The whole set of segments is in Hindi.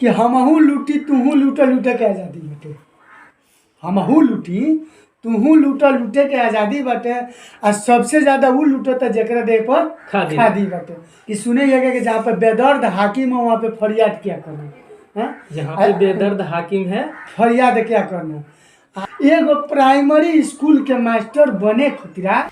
कि हमहू लूटी तुहू लूटा लूटे के आज़ादी बाटे। हमहू लूटी तुहू लूटा लूटे के आज़ादी बाटे। और सबसे ज़्यादा वो लूटता जकरा देह पर खादी बाटे। कि सुने जाएगा कि जहाँ पे बेदर्द हाकिम है वहाँ पे फरियाद क्या करना है। जहाँ पे बेदर्द हाकिम है फरियाद क्या करना। एगो प्राइमरी स्कूल के मास्टर बने खतरा।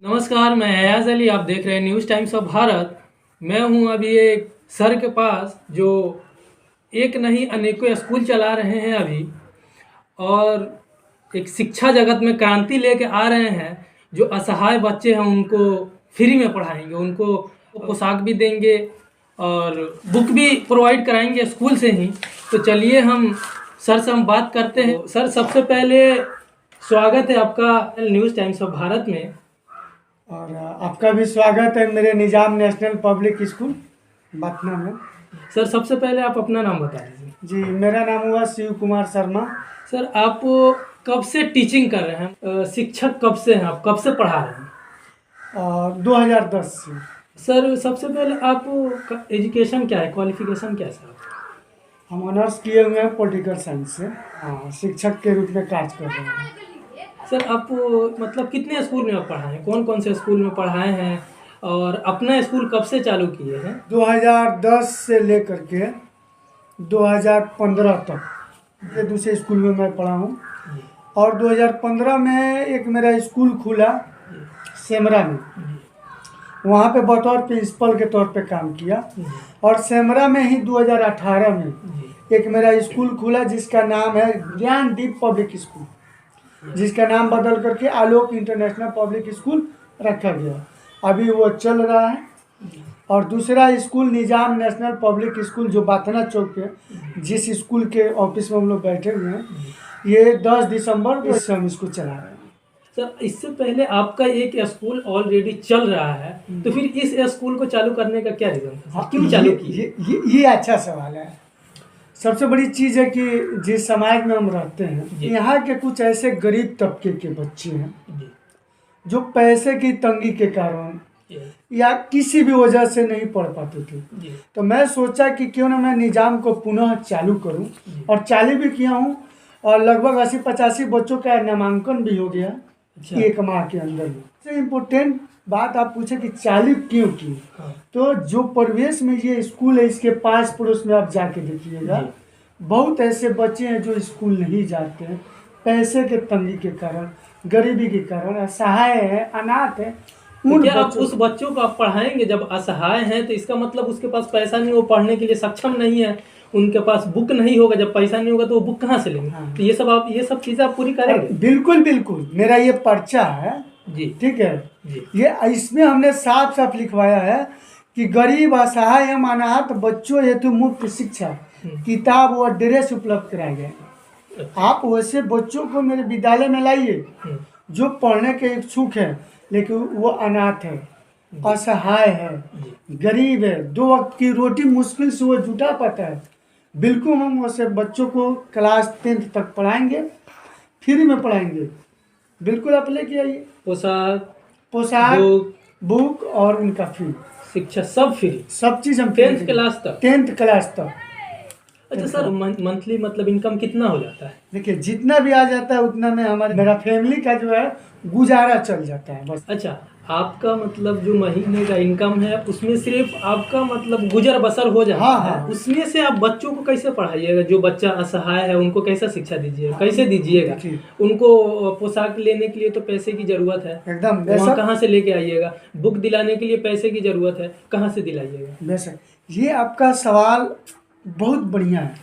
नमस्कार, मैं अयाज अली, आप देख रहे हैं न्यूज़ टाइम्स ऑफ भारत। मैं हूं अभी एक सर के पास जो एक नहीं अनेकों स्कूल चला रहे हैं अभी, और एक शिक्षा जगत में क्रांति लेके आ रहे हैं। जो असहाय बच्चे हैं उनको फ्री में पढ़ाएंगे, उनको पोशाक भी देंगे और बुक भी प्रोवाइड कराएंगे स्कूल से ही। तो चलिए हम सर से हम बात करते हैं। सर, सबसे पहले स्वागत है आपका न्यूज़ टाइम्स ऑफ भारत में। और आपका भी स्वागत है मेरे निजाम नेशनल पब्लिक स्कूल पटना में। सर, सबसे पहले आप अपना नाम बता दीजिए। जी, मेरा नाम हुआ शिव कुमार शर्मा। सर, आप कब से टीचिंग कर रहे हैं? शिक्षक कब से हैं आप? कब से पढ़ा रहे हैं? 2010 से। सर, सबसे पहले आप एजुकेशन क्या है, क्वालिफिकेशन क्या है सर? हम ऑनर्स किए हुए हैं पॉलिटिकल साइंस से। शिक्षक के रूप में कार्य कर रहे हैं। सर, आप मतलब कितने स्कूल में आप पढ़ाए हैं, कौन कौन से स्कूल में पढ़ाए हैं, और अपना स्कूल कब से चालू किए हैं? 2010 से लेकर के 2015 तक ये दूसरे स्कूल में मैं पढ़ा हूँ। और 2015 में एक मेरा स्कूल खुला सेमरा में, वहाँ पे बतौर प्रिंसिपल के तौर पे काम किया। और सेमरा में ही 2018 में एक मेरा स्कूल खुला जिसका नाम है ज्ञानदीप पब्लिक स्कूल, जिसका नाम बदल करके आलोक इंटरनेशनल पब्लिक स्कूल रखा गया। अभी वो चल रहा है। और दूसरा स्कूल निजाम नेशनल पब्लिक स्कूल जो बाथना चौक पे, जिस स्कूल के ऑफिस में हम लोग बैठे हुए हैं, ये 10 दिसंबर से हम इसको चला रहे हैं। सर, इससे पहले आपका एक स्कूल ऑलरेडी चल रहा है, तो फिर इस स्कूल को चालू करने का क्या रीज़न था? क्यों चालू किए? ये अच्छा सवाल है। सबसे बड़ी चीज़ है कि जिस समाज में हम रहते हैं, यहाँ के कुछ ऐसे गरीब तबके के बच्चे हैं जो पैसे की तंगी के कारण या किसी भी वजह से नहीं पढ़ पाते थे। तो मैं सोचा कि क्यों ना मैं निजाम को पुनः चालू करूं, और चालू भी किया हूं। और लगभग 80-85 बच्चों का नामांकन भी हो गया एक माह के अंदर में। सबसे इम्पोर्टेंट बात आप पूछे कि चालू क्यों की। तो जो परिवेश में ये स्कूल है, इसके पास पड़ोस में आप जाके देखिएगा, बहुत ऐसे बच्चे हैं जो स्कूल नहीं जाते हैं पैसे के तंगी के कारण, गरीबी के कारण, असहाय है, अनाथ है। तो क्या आप उस बच्चों को आप पढ़ाएंगे? जब असहाय हैं तो इसका मतलब उसके पास पैसा नहीं, वो पढ़ने के लिए सक्षम नहीं है, उनके पास बुक नहीं होगा। जब पैसा नहीं होगा तो वो बुक कहाँ से लेंगे? तो ये सब चीज़ें आप पूरी करेंगे? बिल्कुल बिल्कुल, मेरा ये पर्चा है जी, ठीक है जी। ये इसमें हमने साफ साफ लिखवाया है कि गरीब, असहाय एवं अनाथ बच्चों हेतु मुफ्त शिक्षा, किताब और ड्रेस उपलब्ध कराए गए। आप वैसे बच्चों को मेरे विद्यालय में लाइए जो पढ़ने के इच्छुक है, लेकिन वो अनाथ है, असहाय है, गरीब है, 2 वक्त की रोटी मुश्किल से वो जुटा पाता है। बिल्कुल हम वैसे बच्चों को क्लास 10th तक पढ़ाएंगे, फ्री में पढ़ाएंगे। बिल्कुल आप लेके आइए। पोशाक, बुक और उनका फी, शिक्षा सब फ्री, सब चीज़ हम 10th क्लास तक। 10th क्लास तक। अच्छा सर, मंथली मतलब इनकम कितना हो जाता है? देखिए, जितना भी आ जाता है उतना में मेरा फैमिली का जो है गुजारा चल जाता है बस। अच्छा, आपका मतलब जो महीने का इनकम है उसमें सिर्फ आपका मतलब गुजर बसर हो जाता है। उसमें से आप बच्चों को कैसे पढ़ाइएगा? जो बच्चा असहाय है उनको कैसा शिक्षा दीजिएगा? कैसे दीजिएगा? उनको पोशाक लेने के लिए तो पैसे की जरूरत है, एकदम। वहाँ कहाँ से लेके आइएगा? बुक दिलाने के लिए पैसे की जरूरत है, कहाँ से दिलाइएगा? बेशक, ये आपका सवाल बहुत बढ़िया है।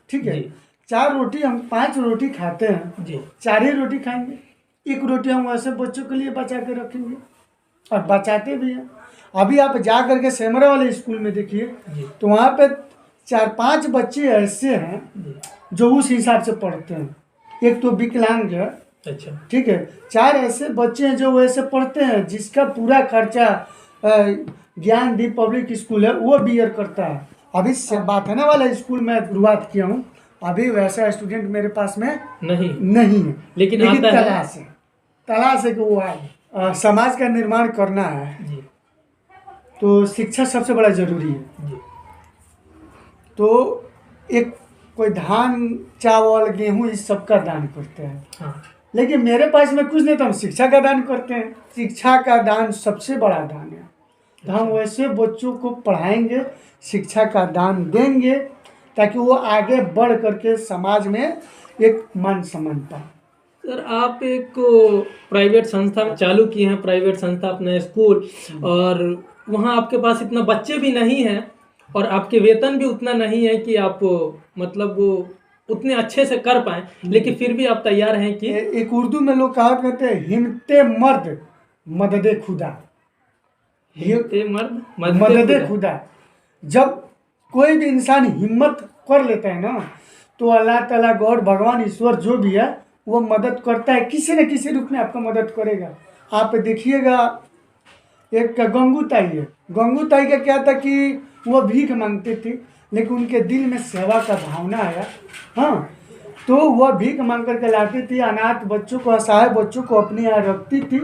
ठीक है, 4 रोटी हम 5 रोटी खाते हैं जी, 4 ही रोटी खाएंगे। 1 रोटी हम वैसे बच्चों के लिए बचा के रखेंगे, और बचाते भी हैं। अभी आप जा करके सेमरा वाले स्कूल में देखिए, तो वहाँ पे 4-5 बच्चे ऐसे हैं जो उस हिसाब से पढ़ते हैं। एक तो विकलांग है, अच्छा ठीक है, 4 ऐसे बच्चे हैं जो वैसे पढ़ते हैं, जिसका पूरा खर्चा ज्ञानदीप पब्लिक स्कूल है वो बियर करता है। अभी बाथना वाला स्कूल में शुरुआत किया हूँ, अभी वैसा स्टूडेंट मेरे पास में नहीं है, लेकिन तलाश है। तलाश है कि वो आए। समाज का निर्माण करना है जी तो शिक्षा सबसे बड़ा जरूरी है। जी तो एक कोई धान चावल गेहूं इस सब का दान करते हैं, हाँ लेकिन मेरे पास में कुछ नहीं तो हम शिक्षा का दान करते हैं। शिक्षा का दान सबसे बड़ा दान है। तो हम वैसे बच्चों को पढ़ाएंगे, शिक्षा का दान देंगे ताकि वो आगे बढ़ करके समाज में एक मान सम्मान पाए। सर, आप एक प्राइवेट संस्था चालू किए हैं, प्राइवेट संस्था अपने स्कूल, और वहाँ आपके पास इतना बच्चे भी नहीं हैं और आपके वेतन भी उतना नहीं है कि आप मतलब वो उतने अच्छे से कर पाएं, लेकिन फिर भी आप तैयार हैं कि एक उर्दू में लोग कहा करते हैं, हिम्मते मर्द मददे खुदा। हिम्मते मर्द मददे खुदा। जब कोई भी इंसान हिम्मत कर लेता है ना, तो अल्लाह ताला, गॉड, भगवान, ईश्वर जो भी है वो मदद करता है, किसी न किसी रूप में आपका मदद करेगा। आप देखिएगा, एक गंगू ताई है। गंगू ताई का क्या था कि वो भीख मांगती थी, लेकिन उनके दिल में सेवा का भावना आया। हाँ, तो वह भीख मांग करके लाती थी, अनाथ बच्चों को, असहाय बच्चों को अपने यहाँ रखती थी।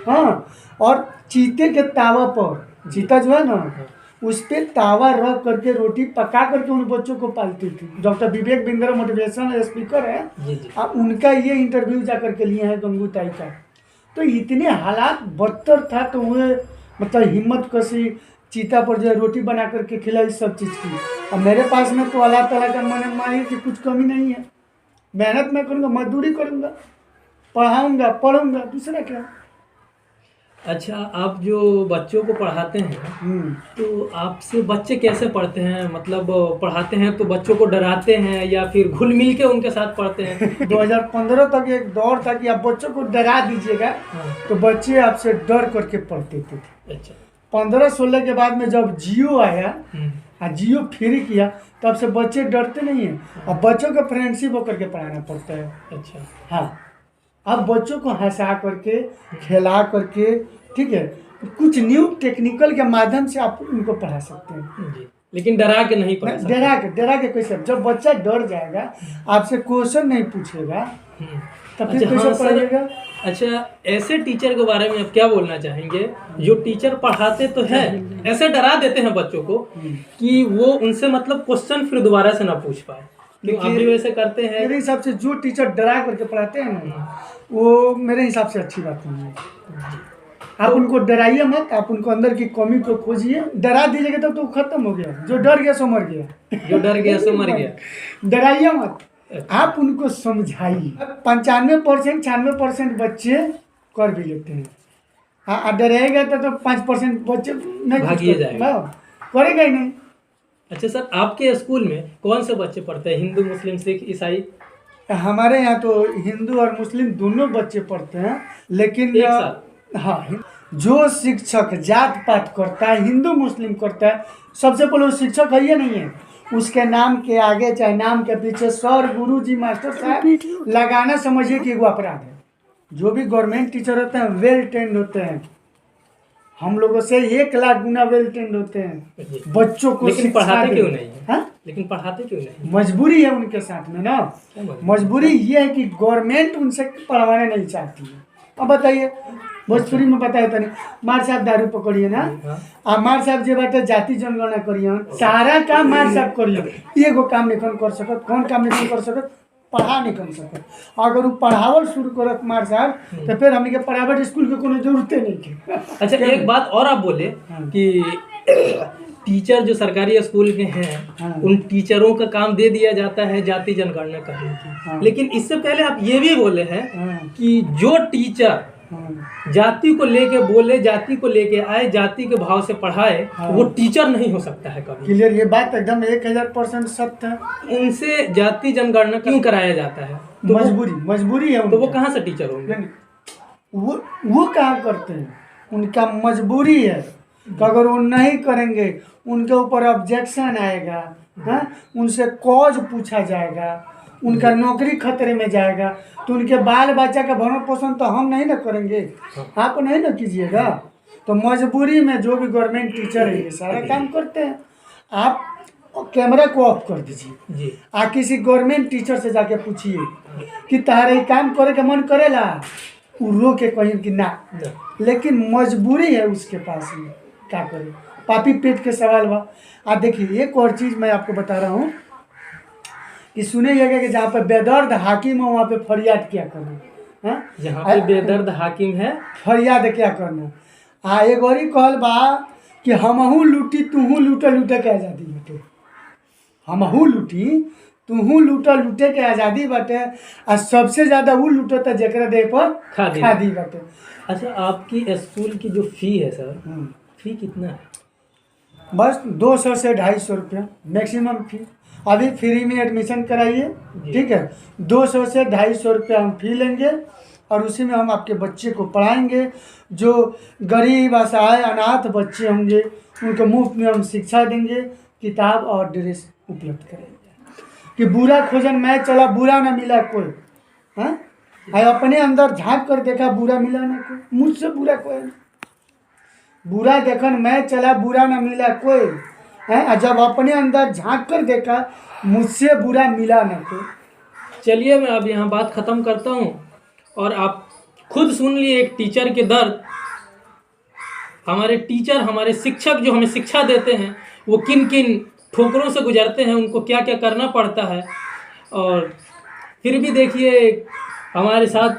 हाँ, और चीते के तावा पर, चीता जो है ना, उस पर तावा रख करके रोटी पका करके उन बच्चों को पालती थी। Doctor Vivek Bindra motivational speaker है, आप उनका ये इंटरव्यू जा करके लिए हैं गंगू ताई का। तो इतने हालात बदतर था, तो वे मतलब हिम्मत कसी, चीता पर जो है रोटी बना करके खिलाई, सब चीज़ की। अब मेरे पास में तो अल्लाह ताला का मन मानी कि कुछ कमी नहीं है। मेहनत मैं करूँगा, मजदूरी करूँगा, पढ़ाऊँगा, पढ़ूँगा, दूसरा क्या। अच्छा, आप जो बच्चों को पढ़ाते हैं तो आपसे बच्चे कैसे पढ़ते हैं? मतलब पढ़ाते हैं तो बच्चों को डराते हैं या फिर घुल मिल के उनके साथ पढ़ते हैं? 2015 तक एक दौर था कि आप बच्चों को डरा दीजिएगा तो बच्चे आपसे डर करके पढ़ते थे। अच्छा, 15-16 के बाद में जब जियो आया और जियो फ्री किया, तब से बच्चे डरते नहीं हैं। अब बच्चों का फ्रेंडशिप होकर के पढ़ाना पड़ता है। अच्छा, हाँ, अब बच्चों को हंसा करके, खिला करके, ठीक है, कुछ न्यू टेक्निकल के माध्यम से आप उनको पढ़ा सकते हैं जी, लेकिन डरा के नहीं पढ़ा सकते। डरा के कैसे? जब बच्चा डर जाएगा, आपसे क्वेश्चन नहीं पूछेगा, तब फिर अच्छा, कैसे हाँ सर। पढ़ेगा? अच्छा, ऐसे टीचर के बारे में आप क्या बोलना चाहेंगे जो टीचर पढ़ाते तो है, ऐसे डरा देते हैं बच्चों को कि वो उनसे मतलब क्वेश्चन फिर दोबारा से ना पूछ पाए? क्यों आप भी वैसे करते हैं? मेरे हिसाब से जो टीचर डरा करके पढ़ाते हैं ना, वो मेरे हिसाब से अच्छी बात नहीं है। आप उनको डराइए मत, आप उनको अंदर की कमी को खोजिए। डरा दीजिएगा तब तो खत्म हो गया। जो डर गया सो मर गया। जो डर गया सो मर गया। डराइए मत, आप उनको समझाइए। 95%, 96% बच्चे कर भी लेते हैं। हाँ, डराएगा तो 5% बच्चे नहीं भागिए जाएगा, करेगा ही नहीं। अच्छा सर, आपके स्कूल में कौन से बच्चे पढ़ते हैं? हिंदू, मुस्लिम, सिख, ईसाई? हमारे यहाँ तो हिंदू और मुस्लिम दोनों बच्चे पढ़ते हैं, लेकिन एक साथ? हाँ, जो शिक्षक जात पात करता है, हिंदू मुस्लिम करता है, सबसे पहले वो शिक्षक है या नहीं है, उसके नाम के आगे चाहे नाम के पीछे सर, गुरु जी, मास्टर साहब लगाना समझिए कि वो अपराध है। जो भी गवर्नमेंट टीचर होते हैं वेल ट्रेंड होते हैं, हम लोगों से 1 लाख गुना वेल ट्रेंड होते हैं बच्चों को। लेकिन पढ़ाते क्यों नहीं है? हाँ? लेकिन पढ़ाते क्यों नहीं? मजबूरी है उनके साथ में ना। मजबूरी ये है कि गवर्नमेंट उनसे पढ़वाना नहीं चाहती है। अब बताइए, भोजपुरी में बताए तो नहीं, मार साहब दारू पकड़िए ना, आ मार साहब जे बात जाति जनगणना करिए, सारा काम मार साहब करिए, एगो काम नहीं कर सकत। कौन काम नहीं कर सकत? पढ़ा नहीं कर सकत। अगर वो पढ़ावल शुरू करत मार साहब, तो फिर हमने के प्राइवेट स्कूल के कोनो जरूरते नहीं थी। अच्छा, एक बात और आप बोले कि टीचर जो सरकारी स्कूल के हैं, उन टीचरों का काम दे दिया जाता है जाति जनगणना करने की, लेकिन इससे पहले आप ये भी बोले हैं कि जो टीचर जाति को लेके बोले, जाति को लेके आए, जाति के भाव से पढ़ाए, वो टीचर नहीं हो सकता है कभी। क्लियर, ये बात एकदम 1000% सत्य है। उनसे जाति जनगणना क्यों कराया जाता है? तो मजबूरी है। तो वो कहाँ से टीचर होंगे? वो कहाँ करते हैं? उनका मजबूरी है कि अगर वो नहीं करेंगे, उनके ऊपर ऑब्जेक्शन आएगा, उनसे कॉज पूछा जाएगा, उनका नौकरी खतरे में जाएगा, तो उनके बाल बच्चा का भरण पोषण तो हम नहीं ना करेंगे, आप नहीं ना कीजिएगा। तो मजबूरी में जो भी गवर्नमेंट टीचर है ये सारा काम करते हैं। आप कैमरा को ऑफ कर दीजिए, आप किसी गवर्नमेंट टीचर से जाके पूछिए कि तारे काम करे का मन करेला, वो रो के कहीं कि ना, लेकिन मजबूरी है उसके पास में, क्या करे, पापी पेट के सवाल बा। आप देखिए एक और चीज़ मैं आपको बता रहा हूँ कि सुनिएगा कि जहाँ पे बेदर्द हाकिम है वहाँ पे फरियाद क्या करना, हाँ, जहाँ पे बेदर्द हाकिम है फरियाद क्या करना। हाँ, एक और ही कहल बा कि हमहू लूटी तूहू लूटे लूटे के आज़ादी बाटे, हमहू लूटी तूहू लूटे के आज़ादी बाटे, और सबसे ज़्यादा वो लूटता जकरा देह पर खादी बाटे। अच्छा, आपकी स्कूल की जो फी है सर, फी कितना है? बस 200 से 250 रुपया मैक्सिमम फी। अभी फ्री में एडमिशन कराइए, ठीक है, 200 से 250 रुपया हम फी लेंगे, और उसी में हम आपके बच्चे को पढ़ाएंगे। जो गरीब असहाय अनाथ बच्चे होंगे उनको मुफ्त में हम शिक्षा देंगे, किताब और ड्रेस उपलब्ध करेंगे। कि बुरा खोजन मैं चला बुरा ना मिला कोई, हाँ, अपने अंदर झांक कर देखा बुरा मिला ना कोई, मुझसे बुरा कोई नहीं। बुरा देखन मैं चला बुरा ना मिला कोई है, जब अपने अंदर झांक कर देखा मुझसे बुरा मिला ना कोई। चलिए मैं अब यहाँ बात ख़त्म करता हूँ, और आप खुद सुन लिए एक टीचर के दर्द। हमारे टीचर, हमारे शिक्षक जो हमें शिक्षा देते हैं वो किन किन ठोकरों से गुजरते हैं, उनको क्या क्या करना पड़ता है। और फिर भी देखिए हमारे साथ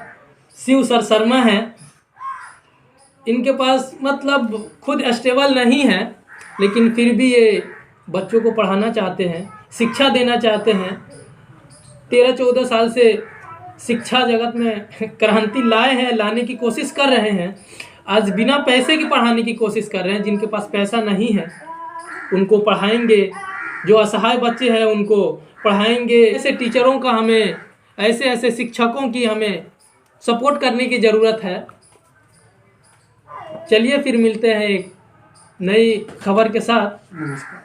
शिव सर शर्मा हैं, इनके पास मतलब खुद स्टेबल नहीं है, लेकिन फिर भी ये बच्चों को पढ़ाना चाहते हैं, शिक्षा देना चाहते हैं। 13-14 साल से शिक्षा जगत में क्रांति लाए हैं, लाने की कोशिश कर रहे हैं। आज बिना पैसे के पढ़ाने की कोशिश कर रहे हैं। जिनके पास पैसा नहीं है उनको पढ़ाएंगे, जो असहाय बच्चे हैं उनको पढ़ाएंगे। ऐसे टीचरों का हमें, ऐसे शिक्षकों की हमें सपोर्ट करने की ज़रूरत है। चलिए फिर मिलते हैं एक नई खबर के साथ। नमस्कार।